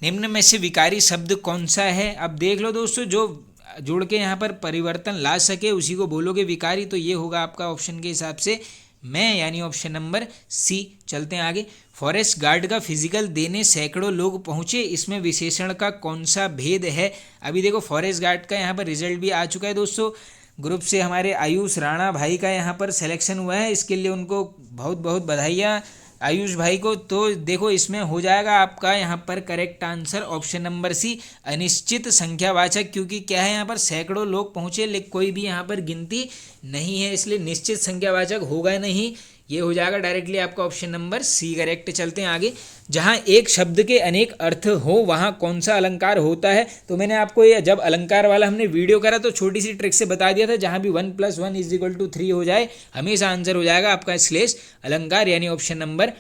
निम्न में से विकारी शब्द कौन सा है? अब देख लो दोस्तों जो जोड़ के यहाँ पर परिवर्तन ला सके उसी को बोलोगे विकारी, तो ये होगा आपका ऑप्शन के हिसाब से मैं, यानी ऑप्शन नंबर सी। चलते हैं आगे। फॉरेस्ट गार्ड का फिजिकल देने सैकड़ों लोग पहुंचे, इसमें विशेषण का कौन सा भेद है? अभी देखो फॉरेस्ट गार्ड का यहाँ पर रिजल्ट भी आ चुका है दोस्तों। ग्रुप से हमारे आयुष राणा भाई का यहाँ पर सिलेक्शन हुआ है, इसके लिए उनको बहुत बहुत बधाइयाँ आयुष भाई को। तो देखो इसमें हो जाएगा आपका यहाँ पर correct answer option number C, अनिश्चित संख्यावाचक। क्योंकि क्या है यहाँ पर सैकड़ों लोग पहुँचे लेकिन कोई भी यहाँ पर गिनती नहीं है, इसलिए निश्चित संख्यावाचक होगा नहीं, ये हो जाएगा डायरेक्टली आपका ऑप्शन नंबर सी करेक्ट। चलते हैं आगे। जहाँ एक शब्द के अनेक अर्थ हो वहाँ कौन सा अलंकार होता है? तो मैंने आपको ये जब अलंकार वाला हमने वीडियो करा तो छोटी सी ट्रिक से बता दिया था, जहाँ भी 1 + 1 = 3 हो जाए हमेशा आंसर हो जाएगा आपका श्लेष अलंकार, यानी ऑप्शन नंबर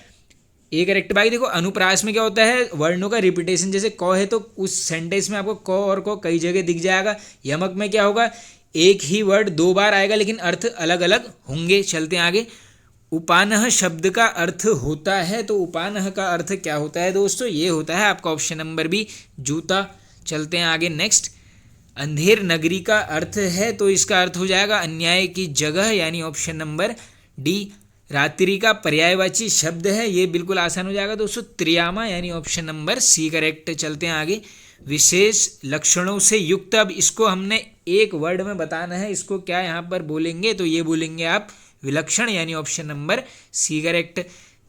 ए करेक्ट। भाई देखो अनुप्रास में क्या होता है? वर्णों का रिपीटेशन। जैसे क है तो उस सेंटेंस में आपको क और क कई जगह दिख जाएगा। यमक में क्या होगा? एक ही वर्ड 2 बार आएगा लेकिन अर्थ अलग अलग होंगे। चलते हैं आगे। उपानह शब्द का अर्थ होता है, तो उपानह का अर्थ क्या होता है दोस्तों? ये होता है आपका ऑप्शन नंबर बी, जूता। चलते हैं आगे नेक्स्ट। अंधेर नगरी का अर्थ है तो इसका अर्थ हो जाएगा अन्याय की जगह, यानी ऑप्शन नंबर डी। रात्रि का पर्यायवाची शब्द है, ये बिल्कुल आसान हो जाएगा दोस्तों, त्रियामा, यानी ऑप्शन नंबर सी करेक्ट। चलते हैं आगे। विशेष लक्षणों से युक्त, अब इसको हमने एक वर्ड में बताना है, इसको क्या यहाँ पर बोलेंगे? तो ये बोलेंगे आप विलक्षण, यानी ऑप्शन नंबर सी करेक्ट।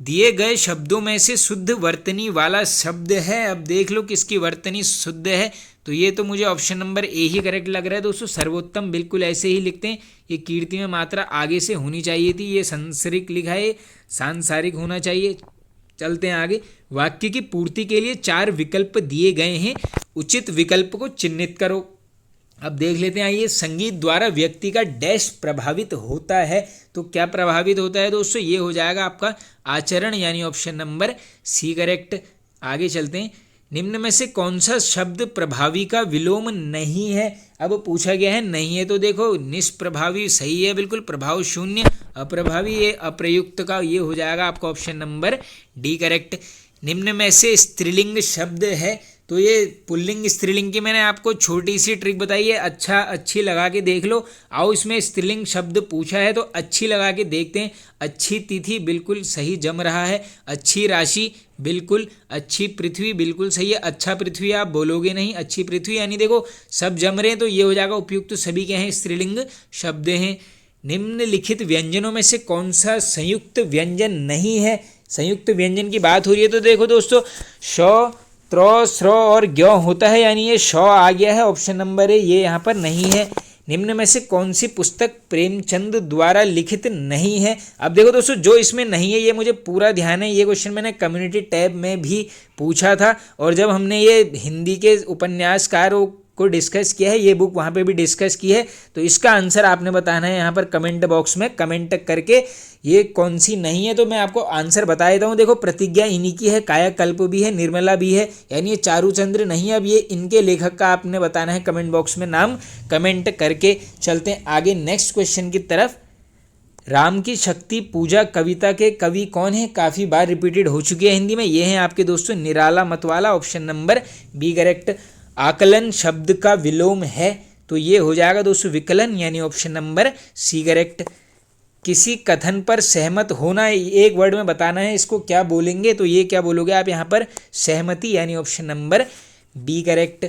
दिए गए शब्दों में से शुद्ध वर्तनी वाला शब्द है, अब देख लो किसकी वर्तनी शुद्ध है? तो ये तो मुझे ऑप्शन नंबर ए ही करेक्ट लग रहा है दोस्तों। सर्वोत्तम बिल्कुल ऐसे ही लिखते हैं, ये कीर्ति में मात्रा आगे से होनी चाहिए थी, ये संसारिक लिखा है, सांसारिक होना चाहिए। चलते हैं आगे। वाक्य की पूर्ति के लिए 4 विकल्प दिए गए हैं, उचित विकल्प को चिन्हित करो। अब देख लेते हैं, आइए। संगीत द्वारा व्यक्ति का डैश प्रभावित होता है, तो क्या प्रभावित होता है दोस्तों? ये हो जाएगा आपका आचरण, यानी ऑप्शन नंबर सी करेक्ट। आगे चलते हैं। निम्न में से कौन सा शब्द प्रभावी का विलोम नहीं है? अब पूछा गया है नहीं है, तो देखो निष्प्रभावी सही है बिल्कुल, प्रभाव शून्य। अप्रभावी ये अप्रयुक्त का, ये हो जाएगा आपका ऑप्शन नंबर डी करेक्ट। निम्न में से स्त्रीलिंग शब्द है, तो ये पुल्लिंग स्त्रीलिंग की मैंने आपको छोटी सी ट्रिक बताई है, अच्छा अच्छी लगा के देख लो। आओ इसमें स्त्रीलिंग शब्द पूछा है तो अच्छी लगा के देखते हैं। अच्छी तिथि बिल्कुल सही जम रहा है, अच्छी राशि बिल्कुल, अच्छी पृथ्वी बिल्कुल सही है। अच्छा पृथ्वी आप बोलोगे नहीं, अच्छी पृथ्वी, यानी देखो सब जम रहे हैं तो ये हो जाएगा उपयुक्त। तो सभी के हैं स्त्रीलिंग शब्द हैं। निम्नलिखित व्यंजनों में से कौन सा संयुक्त व्यंजन नहीं है? संयुक्त व्यंजन की बात हो रही है तो देखो दोस्तों, श, त्र, स्र और ज्ञ होता है, यानी ये श आ गया है। ऑप्शन नंबर ए ये यहाँ पर नहीं है। निम्न में से कौन सी पुस्तक प्रेमचंद द्वारा लिखित नहीं है? अब देखो दोस्तों, जो इसमें नहीं है ये मुझे पूरा ध्यान है, ये क्वेश्चन मैंने कम्युनिटी टैब में भी पूछा था, और जब हमने ये हिंदी के उपन्यासकारों को डिस्कस किया है, ये बुक वहाँ पे भी डिस्कस की है, तो इसका आंसर आपने बताना है यहाँ पर कमेंट बॉक्स में कमेंट करके, ये कौन सी नहीं है। तो मैं आपको आंसर बता देता हूँ। देखो, प्रतिज्ञा इन्हीं की है, कायाकल्प भी है, निर्मला भी है, यानी ये चारूचंद्र नहीं है। अब ये इनके लेखक का आपने बताना है कमेंट बॉक्स में नाम कमेंट करके। चलते हैं आगे नेक्स्ट क्वेश्चन की तरफ। राम की शक्ति पूजा कविता के कवि कौन है? काफ़ी बार रिपीटेड हो चुकी है हिंदी में। ये हैं आपके दोस्तों निराला मतवाला, ऑप्शन नंबर बी करेक्ट। आकलन शब्द का विलोम है, तो ये हो जाएगा दोस्तों विकलन, यानी ऑप्शन नंबर सी करेक्ट। किसी कथन पर सहमत होना, एक वर्ड में बताना है, इसको क्या बोलेंगे? तो ये क्या बोलोगे आप यहाँ पर? सहमति, यानी ऑप्शन नंबर बी करेक्ट।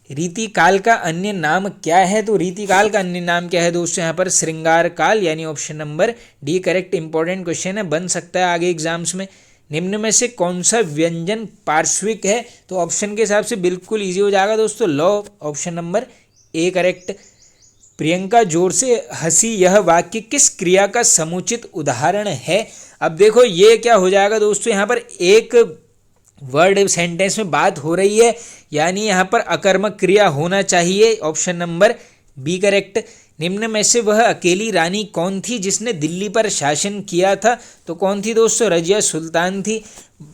रीतिकाल का अन्य नाम क्या है? तो रीतिकाल का अन्य नाम क्या है दोस्तों? यहाँ पर श्रृंगार काल, यानी option number D correct. Important question है, बन सकता है आगे एग्जाम्स में। निम्न में से कौन सा व्यंजन पार्श्विक है? तो ऑप्शन के हिसाब से बिल्कुल इजी हो जाएगा दोस्तों, law, option number A correct. Priyanka जोर से हंसी, यह वाक्य किस क्रिया का समुचित उदाहरण है? अब देखो ये क्या हो जाएगा दोस्तों, यहाँ पर एक वर्ड सेंटेंस में बात हो रही है, यानी यहाँ पर अकर्मक क्रिया होना चाहिए, ऑप्शन नंबर बी करेक्ट। निम्न में से वह अकेली रानी कौन थी जिसने दिल्ली पर शासन किया था? तो कौन थी दोस्तों? रजिया सुल्तान थी।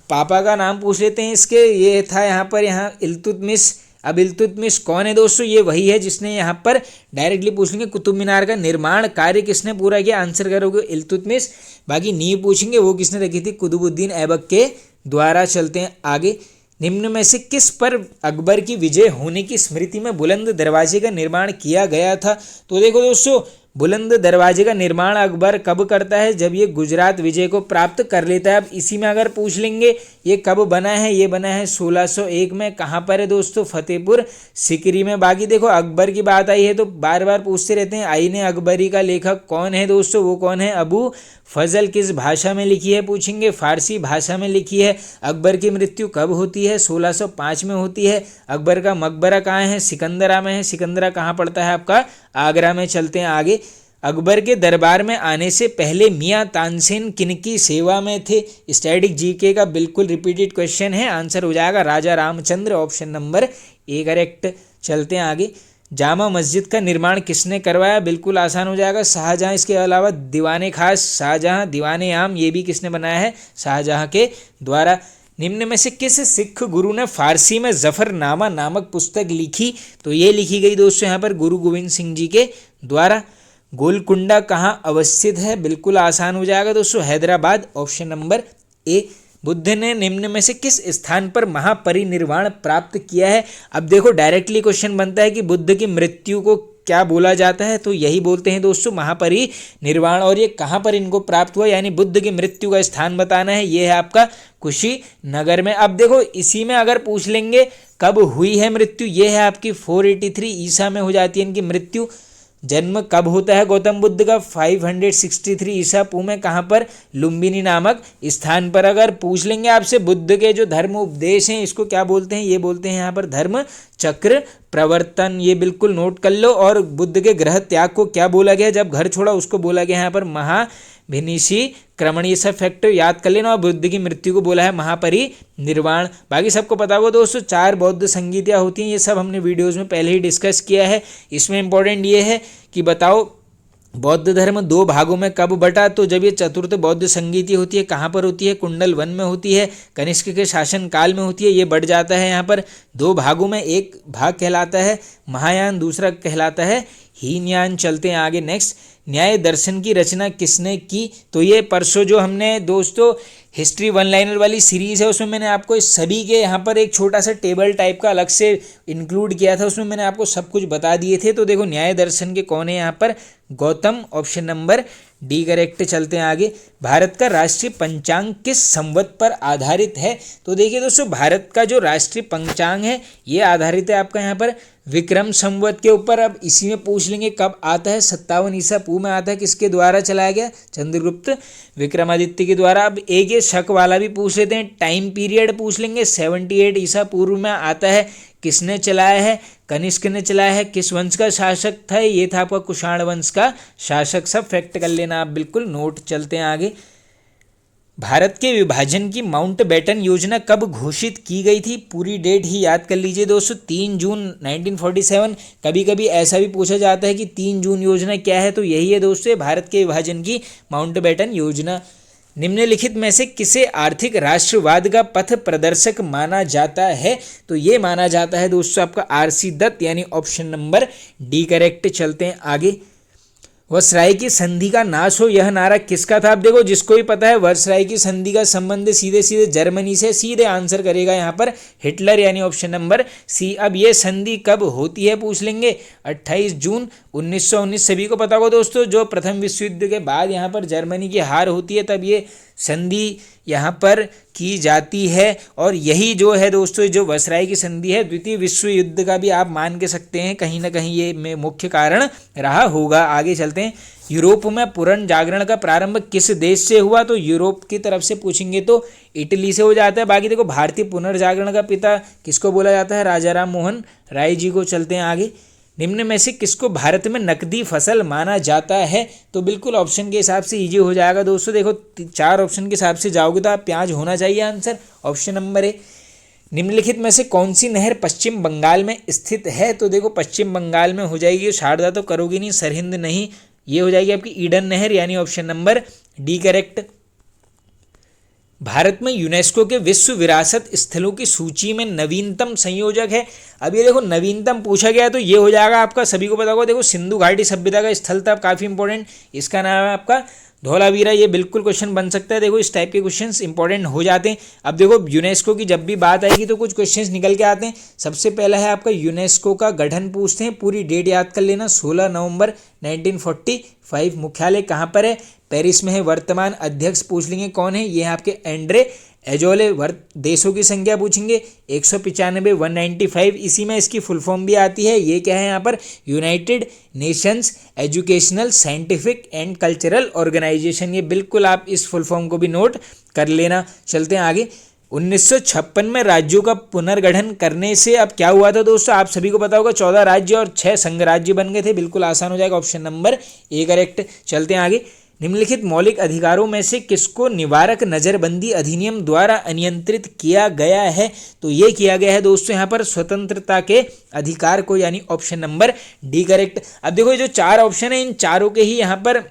पापा का नाम पूछ लेते हैं इसके, ये था यहाँ पर इल्तुतमिश। अब इल्तुतमिश कौन है दोस्तों? ये वही है जिसने यहाँ पर डायरेक्टली पूछ लेंगे कुतुब मीनार का निर्माण कार्य किसने पूरा किया? आंसर करोगे इल्तुतमिश। बाकी नींव पूछेंगे वो किसने रखी थी? कुतुबुद्दीन ऐबक के द्वारा। चलते हैं आगे। निम्न में से किस पर अकबर की विजय होने की स्मृति में बुलंद दरवाजे का निर्माण किया गया था? तो देखो दोस्तों, बुलंद दरवाजे का निर्माण अकबर कब करता है? जब ये गुजरात विजय को प्राप्त कर लेता है। अब इसी में अगर पूछ लेंगे ये कब बना है? ये बना है 1601 में। कहाँ पर है दोस्तों? फतेहपुर सिकरी में। बाकी देखो अकबर की बात आई है तो बार बार पूछते रहते हैं, आईने अकबरी का लेखक कौन है दोस्तों? वो कौन है? अबू फजल। किस भाषा में लिखी है पूछेंगे? फारसी भाषा में लिखी है। अकबर की मृत्यु कब होती है? 1605 में होती है। अकबर का मकबरा कहाँ है? सिकंदरा में है। सिकंदरा कहाँ पड़ता है आपका? आगरा में। चलते हैं आगे। अकबर के दरबार में आने से पहले मियाँ तानसेन किनकी सेवा में थे? स्टैटिक जीके का बिल्कुल रिपीटेड क्वेश्चन है, आंसर हो जाएगा Raja Ramchandra, option number A correct. चलते हैं आगे। जामा मस्जिद का निर्माण किसने करवाया? बिल्कुल आसान हो जाएगा, शाहजहां। इसके अलावा दीवाने खास शाहजहां, दीवाने आम ये भी किसने बनाया है? शाहजहां के द्वारा। निम्न में से किस सिख गुरु ने फारसी में जफरनामा नामक पुस्तक लिखी? तो ये लिखी गई दोस्तों यहाँ पर गुरु गोविंद सिंह जी के द्वारा। गोलकुंडा कहाँ अवस्थित है? बिल्कुल आसान हो जाएगा दोस्तों, हैदराबाद, ऑप्शन नंबर ए। बुद्ध ने निम्न में से किस स्थान पर महापरिनिर्वाण प्राप्त किया है? अब देखो डायरेक्टली क्वेश्चन बनता है कि बुद्ध की मृत्यु को क्या बोला जाता है? तो यही बोलते हैं दोस्तों महापरिनिर्वाण। और ये कहाँ पर इनको प्राप्त हुआ, यानी बुद्ध की मृत्यु का स्थान बताना है। ये है आपका कुशीनगर में। अब देखो इसी में अगर पूछ लेंगे कब हुई है मृत्यु, ये है आपकी 483 ईसा में हो जाती है इनकी मृत्यु। जन्म कब होता है गौतम बुद्ध का? 563 ईसा पू में। कहाँ पर? लुम्बिनी नामक स्थान पर। अगर पूछ लेंगे आपसे बुद्ध के जो धर्म उपदेश हैं इसको क्या बोलते हैं? ये बोलते हैं यहाँ पर धर्म चक्र प्रवर्तन। ये बिल्कुल नोट कर लो। और बुद्ध के गृह त्याग को क्या बोला गया? जब घर छोड़ा उसको बोला गया यहाँ पर महाभिनिषी क्रमण। ये सब फैक्ट याद कर लेना। और बुद्ध की मृत्यु को बोला है महापरिनिर्वाण। बाकी सबको पता होगा दोस्तों 4 बौद्ध संगीतियाँ होती हैं, ये सब हमने वीडियोज़ में पहले ही डिस्कस किया है। इसमें इंपॉर्टेंट ये है कि बताओ बौद्ध धर्म 2 भागों में कब बटा? तो जब ये चतुर्थ बौद्ध संगीति होती है कहाँ पर होती है? कुंडल वन में होती है, कनिष्क के शासन काल में होती है। ये बढ़ जाता है यहाँ पर 2 भागों में, एक भाग कहलाता है महायान, दूसरा कहलाता है हीनयान। चलते हैं आगे नेक्स्ट। न्याय दर्शन की रचना किसने की? तो ये परसों जो हमने दोस्तों हिस्ट्री वन लाइनर वाली सीरीज़ है उसमें मैंने आपको इस सभी के यहाँ पर एक छोटा सा टेबल टाइप का अलग से इंक्लूड किया था, उसमें मैंने आपको सब कुछ बता दिए थे। तो देखो न्याय दर्शन के कौन है यहाँ पर? Gautam, option number D correct. चलते हैं आगे। भारत का राष्ट्रीय पंचांग किस संवत पर आधारित है? तो देखिए दोस्तों, भारत का जो राष्ट्रीय पंचांग है ये आधारित है आपका यहाँ पर विक्रम संवत के ऊपर। अब इसी में पूछ लेंगे कब आता है? 57 ईसा पूर्व में आता है। किसके द्वारा चलाया गया? चंद्रगुप्त विक्रमादित्य के द्वारा। अब एक ये शक वाला भी पूछ लेते हैं, टाइम पीरियड पूछ लेंगे। 78 ईसा पूर्व में आता है। किसने चलाया है? कनिष्क ने चलाया है। किस वंश का शासक था? ये था आपका कुषाण वंश का शासक। सब फैक्ट कर लेना आप बिल्कुल नोट। चलते हैं आगे। भारत के विभाजन की माउंटबेटन योजना कब घोषित की गई थी? पूरी डेट ही याद कर लीजिए दोस्तों, 3 जून 1947। कभी कभी ऐसा भी पूछा जाता है कि 3 जून योजना क्या है, तो यही है दोस्तों, भारत के विभाजन की माउंटबेटन योजना। निम्नलिखित में से किसे आर्थिक राष्ट्रवाद का पथ प्रदर्शक माना जाता है? तो ये माना जाता है दोस्तों आपका आरसी दत्त, यानी ऑप्शन नंबर डी करेक्ट। चलते हैं आगे। वर्सराय की संधि का नाश हो, यह नारा किसका था? आप देखो, जिसको भी पता है वर्सराय की संधि का संबंध सीधे सीधे जर्मनी से, सीधे आंसर करेगा यहाँ पर हिटलर, यानी ऑप्शन नंबर सी। अब ये संधि कब होती है पूछ लेंगे, 28 जून 1919। सभी को पता होगा दोस्तों, जो प्रथम विश्व युद्ध के बाद यहाँ पर जर्मनी की हार होती है तब ये संधि यहाँ पर की जाती है। और यही जो है दोस्तों, जो वर्सराय की संधि है, द्वितीय विश्व युद्ध का भी आप मान के सकते हैं कहीं ना कहीं ये में मुख्य कारण रहा होगा। आगे चलते हैं। यूरोप में पुनर्जागरण का प्रारंभ किस देश से हुआ? तो यूरोप की तरफ से पूछेंगे तो इटली से हो जाता है। बाकी देखो, भारतीय पुनर्जागरण का पिता किसको बोला जाता है? राजा राम मोहन राय जी को। चलते हैं आगे। निम्न में से किसको भारत में नकदी फसल माना जाता है? तो बिल्कुल ऑप्शन के हिसाब से इजी हो जाएगा दोस्तों। देखो, 4 ऑप्शन के हिसाब से जाओगे तो आप प्याज होना चाहिए आंसर, ऑप्शन नंबर ए। निम्नलिखित में से कौन सी नहर पश्चिम बंगाल में स्थित है? तो देखो, पश्चिम बंगाल में हो जाएगी, शारदा तो करोगी नहीं, सरहिंद नहीं, ये हो जाएगी आपकी ईडन नहर, यानी option number D correct. Bharat में यूनेस्को के विश्व विरासत स्थलों की सूची में नवीनतम संयोजक है। अब ये देखो, नवीनतम पूछा गया तो ये हो जाएगा आपका, सभी को पता होगा, देखो सिंधु घाटी सभ्यता का स्थल था, काफ़ी इंपॉर्टेंट। इसका नाम है आपका धौलावीरा। ये बिल्कुल क्वेश्चन बन सकता है। देखो, इस टाइप के क्वेश्चंस इंपॉर्टेंट हो जाते हैं। अब देखो, यूनेस्को की जब भी बात आएगी तो कुछ क्वेश्चंस निकल के आते हैं। सबसे पहला है आपका यूनेस्को का गठन पूछते हैं, पूरी डेट याद कर लेना, 16 नवंबर 1945। मुख्यालय कहाँ पर है? पेरिस में है। वर्तमान अध्यक्ष पूछ लेंगे कौन है? ये है आपके एंड्रे एजोले। देशों की संख्या पूछेंगे 195, 195। इसी में इसकी फुल फॉर्म भी आती है। ये क्या है यहाँ पर? United Nations Educational Scientific and Cultural Organisation. ये बिल्कुल आप इस फुल फॉर्म को भी नोट कर लेना। चलते हैं आगे। 1956 में राज्यों का पुनर्गठन करने से अब क्या हुआ था दोस्तों? आप सभी को पता होगा, 14 राज्य और 6 संघ राज्य बन गए थे। बिल्कुल आसान हो जाएगा, ऑप्शन नंबर ए करेक्ट। चलते हैं आगे। निम्नलिखित मौलिक अधिकारों में से किसको निवारक नजरबंदी अधिनियम द्वारा अनियंत्रित किया गया है? तो ये किया गया है दोस्तों यहाँ पर स्वतंत्रता के अधिकार को, यानी ऑप्शन नंबर डी करेक्ट। अब देखो, ये जो 4 ऑप्शन है, इन चारों के ही यहाँ पर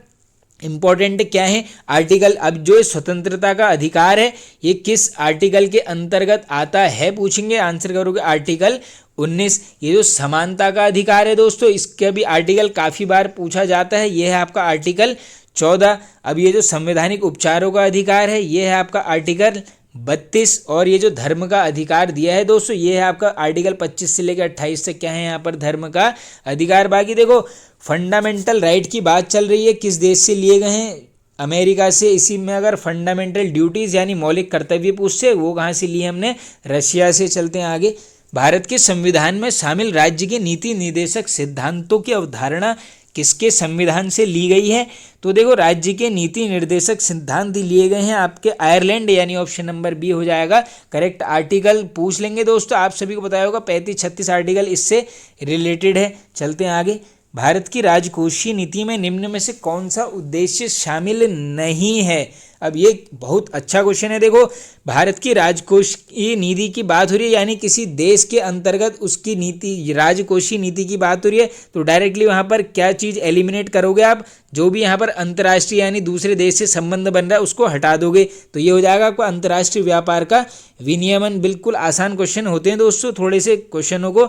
इंपॉर्टेंट क्या है? आर्टिकल। अब जो स्वतंत्रता का अधिकार है, ये किस आर्टिकल के अंतर्गत आता है पूछेंगे, आंसर करोगे आर्टिकल 19। ये जो समानता का अधिकार है दोस्तों, इसका भी आर्टिकल काफ़ी बार पूछा जाता है, ये है आपका आर्टिकल 14। अब ये जो संवैधानिक उपचारों का अधिकार है, ये है आपका आर्टिकल 32। और ये जो धर्म का अधिकार दिया है दोस्तों, ये है आपका आर्टिकल 25 से लेकर 28 तक क्या है यहाँ पर धर्म का अधिकार। बाकी देखो, फंडामेंटल राइट की बात चल रही है, किस देश से लिए गए हैं? अमेरिका से। इसी में अगर फंडामेंटल ड्यूटीज़ यानी मौलिक कर्तव्य पूछते, वो कहाँ से लिए हमने? रशिया से। चलते हैं आगे। भारत के संविधान में शामिल राज्य के नीति निर्देशक सिद्धांतों की अवधारणा किसके संविधान से ली गई है? तो देखो, राज्य के नीति निर्देशक सिद्धांत लिए गए हैं आपके आयरलैंड, यानी ऑप्शन नंबर बी हो जाएगा करेक्ट। आर्टिकल पूछ लेंगे दोस्तों, आप सभी को बताया होगा 35-36 आर्टिकल इससे रिलेटेड है। चलते हैं आगे। भारत की राजकोषीय नीति में निम्न में से कौन सा उद्देश्य शामिल नहीं है? अब ये बहुत अच्छा क्वेश्चन है। देखो, भारत की राजकोषीय नीति की बात हो रही है, यानी किसी देश के अंतर्गत उसकी नीति, राजकोषीय नीति की बात हो रही है, तो डायरेक्टली वहाँ पर क्या चीज़ एलिमिनेट करोगे आप? जो भी यहाँ पर अंतर्राष्ट्रीय यानी दूसरे देश से संबंध बन रहा है उसको हटा दोगे, तो ये हो जाएगा आपको अंतर्राष्ट्रीय व्यापार का विनियमन। बिल्कुल आसान क्वेश्चन होते हैं दोस्तों, थोड़े से क्वेश्चनों को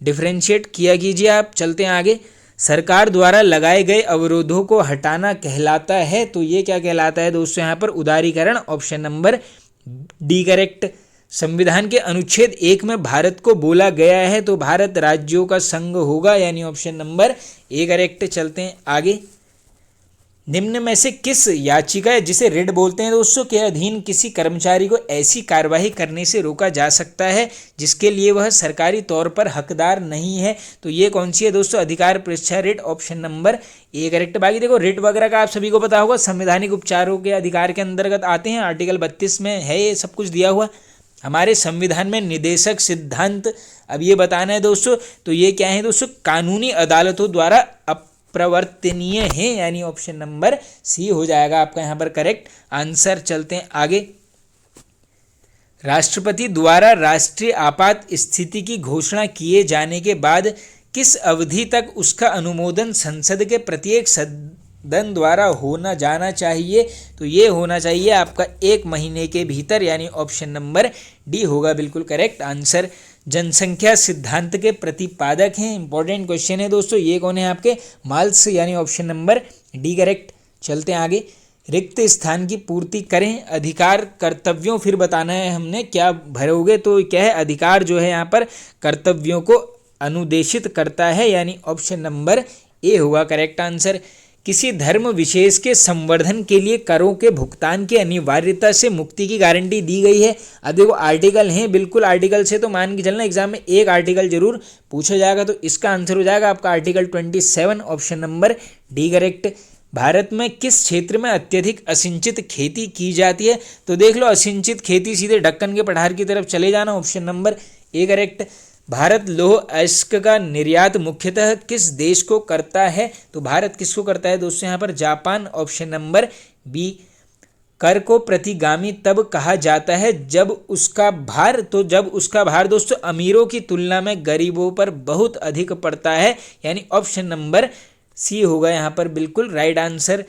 डिफ्रेंशिएट किया कीजिए आप। चलते हैं आगे। सरकार द्वारा लगाए गए अवरोधों को हटाना कहलाता है, तो ये क्या कहलाता है दोस्तों यहाँ पर? उदारीकरण, ऑप्शन नंबर डी करेक्ट। संविधान के अनुच्छेद 1 में भारत को बोला गया है, तो भारत राज्यों का संघ होगा, यानी ऑप्शन नंबर ए करेक्ट। चलते हैं आगे। निम्न में से किस याचिका, जिसे रिट बोलते हैं दोस्तों, के अधीन किसी कर्मचारी को ऐसी कार्यवाही करने से रोका जा सकता है जिसके लिए वह सरकारी तौर पर हकदार नहीं है? तो ये कौन सी है दोस्तों? अधिकार परीक्षा writ, option number A correct. बाकी देखो रिट वगैरह का आप सभी को पता होगा, संवैधानिक उपचारों के अधिकार के अंतर्गत आते हैं। आर्टिकल 32 में है ये सब कुछ दिया हुआ। हमारे संविधान में निदेशक सिद्धांत अब ये बताना है दोस्तों, तो ये क्या है दोस्तों? कानूनी अदालतों द्वारा प्रवर्तनीय है, यानी ऑप्शन नंबर सी हो जाएगा आपका यहाँ पर करेक्ट आंसर। चलते हैं आगे। राष्ट्रपति द्वारा राष्ट्रीय आपात स्थिति की घोषणा किए जाने के बाद किस अवधि तक उसका अनुमोदन संसद के प्रत्येक सदन द्वारा होना जाना चाहिए? तो ये होना चाहिए आपका 1 महीने के भीतर, यानी ऑप्शन नंबर डी होगा बिल्कुल करेक्ट आंसर। जनसंख्या सिद्धांत के प्रतिपादक हैं, इंपॉर्टेंट क्वेश्चन है दोस्तों, ये कौन है आपके? मार्क्स, यानी ऑप्शन नंबर डी करेक्ट। चलते हैं आगे। रिक्त स्थान की पूर्ति करें। अधिकार कर्तव्यों फिर बताना है हमने, क्या भरोगे? तो क्या है? अधिकार जो है यहाँ पर कर्तव्यों को अनुदेशित करता है, यानी ऑप्शन नंबर ए होगा करेक्ट आंसर। किसी धर्म विशेष के संवर्धन के लिए करों के भुगतान की अनिवार्यता से मुक्ति की गारंटी दी गई है। अब देखो आर्टिकल हैं, बिल्कुल आर्टिकल से तो मान के चलना एग्जाम में एक आर्टिकल जरूर पूछा जाएगा, तो इसका आंसर हो जाएगा आपका article 27, option number D correct. Bharat में किस क्षेत्र में अत्यधिक असिंचित खेती की जाती है? तो देख लो असिंचित खेती सीधे दक्कन के पठार की तरफ चले जाना, option number A correct. Bharat लौह अयस्क का निर्यात मुख्यतः किस देश को करता है? तो भारत किसको करता है दोस्तों यहाँ पर? Japan, option number B. कर को प्रतिगामी तब कहा जाता है जब उसका भार, तो जब उसका भार दोस्तों अमीरों की तुलना में गरीबों पर बहुत अधिक पड़ता है, यानी ऑप्शन नंबर सी होगा यहाँ पर बिल्कुल राइट आंसर।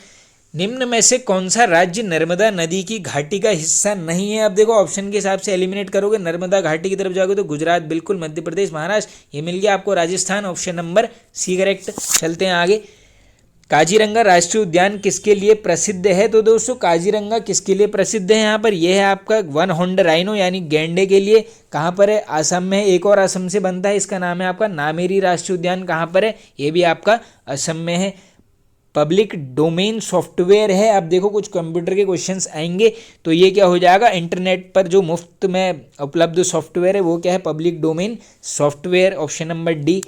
निम्न में से कौन सा राज्य नर्मदा नदी की घाटी का हिस्सा नहीं है? अब देखो ऑप्शन के हिसाब से एलिमिनेट करोगे, नर्मदा घाटी की तरफ जाओगे तो गुजरात बिल्कुल, मध्य प्रदेश, महाराष्ट्र, ये मिल गया आपको Rajasthan, option number C correct. चलते हैं आगे। काजीरंगा राष्ट्रीय उद्यान किसके लिए प्रसिद्ध है? तो दोस्तों काजीरंगा किसके लिए प्रसिद्ध है यहाँ पर? यह है आपका 1 हॉर्न्ड राइनो, यानी गैंडे के लिए। कहाँ पर है? असम में है। एक और असम से बनता है, इसका नाम है आपका नामेरी राष्ट्रीय उद्यान। कहाँ पर है? ये भी आपका असम में है। पब्लिक डोमेन सॉफ्टवेयर है। अब देखो कुछ कंप्यूटर के क्वेश्चंस आएंगे, तो ये क्या हो जाएगा? इंटरनेट पर जो मुफ्त में उपलब्ध सॉफ्टवेयर है वो क्या है? Public domain software, option number D.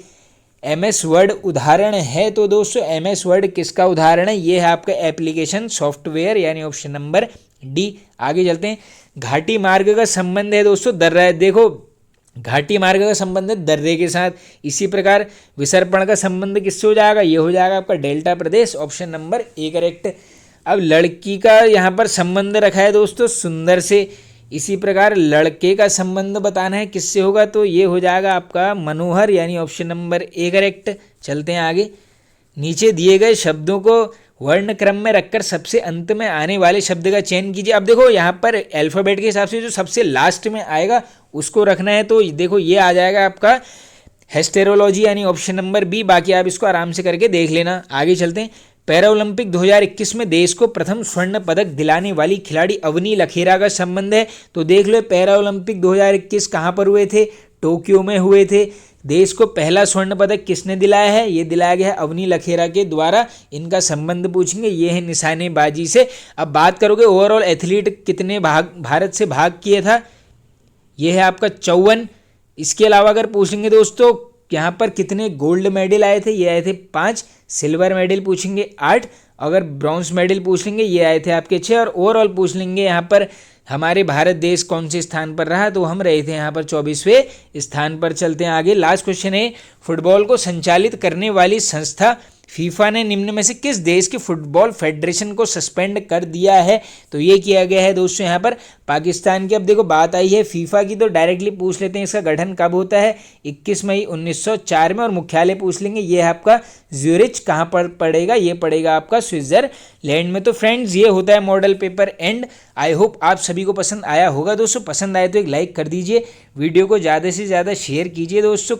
MS word उदाहरण है, तो दोस्तों MS वर्ड किसका उदाहरण है? ये है आपका एप्लीकेशन सॉफ्टवेयर, यानी ऑप्शन नंबर डी। आगे चलते हैं। घाटी मार्ग का संबंध है दोस्तों दर्रा, देखो घाटी मार्ग का संबंध है दर्रे के साथ। इसी प्रकार विसर्पण का संबंध किससे हो जाएगा? ये हो जाएगा आपका delta Pradesh, option number A correct. अब लड़की का यहाँ पर संबंध रखा है दोस्तों सुंदर से। इसी प्रकार लड़के का संबंध बताना है किससे होगा? तो ये हो जाएगा आपका मनोहर, यानी ऑप्शन नंबर ए करेक्ट। चलते हैं आगे। नीचे दिए गए शब्दों को वर्ण क्रम में रखकर सबसे अंत में आने वाले शब्द का चयन कीजिए। अब देखो यहाँ पर अल्फ़ाबेट के हिसाब से जो सबसे लास्ट में आएगा उसको रखना है, तो देखो ये आ जाएगा आपका हेस्टेरोलॉजी, यानी ऑप्शन नंबर बी। बाकी आप इसको आराम से करके देख लेना। आगे चलते हैं। पैरा ओलंपिक 2021 में देश को प्रथम स्वर्ण पदक दिलाने वाली खिलाड़ी अवनी लखेरा का संबंध है। तो देख लो पैरा ओलंपिक 2021 कहाँ पर हुए थे? टोक्यो में हुए थे। देश को पहला स्वर्ण पदक किसने दिलाया है? ये दिलाया गया है अवनी लखेरा के द्वारा। इनका संबंध पूछेंगे, ये है निशानेबाजी से। अब बात करोगे ओवरऑल एथलीट कितने भारत से भाग किया था? ये है आपका 54। इसके अलावा अगर पूछेंगे दोस्तों यहाँ पर कितने गोल्ड मेडल आए थे? ये आए थे 5। सिल्वर मेडल पूछेंगे 8। अगर ब्रॉन्ज मेडल पूछ लेंगे ये आए थे आपके 6। और ओवरऑल पूछ लेंगे यहाँ पर हमारे भारत देश कौन से स्थान पर रहा? तो हम रहे थे यहाँ पर 24वें स्थान पर। चलते हैं आगे। लास्ट क्वेश्चन है, फुटबॉल को संचालित करने वाली संस्था फीफा ने निम्न में से किस देश के फुटबॉल फेडरेशन को सस्पेंड कर दिया है? तो ये किया गया है दोस्तों यहाँ पर पाकिस्तान की। अब देखो बात आई है फीफा की, तो डायरेक्टली पूछ लेते हैं इसका गठन कब होता है? 21 मई 1904 में। और मुख्यालय पूछ लेंगे, ये है आपका ज्यूरिच। कहाँ पर पड़ेगा? ये पड़ेगा आपका स्विट्जरलैंड में। तो फ्रेंड्स ये होता है model paper and. I hope आप सभी को पसंद आया होगा दोस्तों। पसंद आए तो एक लाइक कर दीजिए, वीडियो को ज़्यादा से ज़्यादा शेयर कीजिए दोस्तों।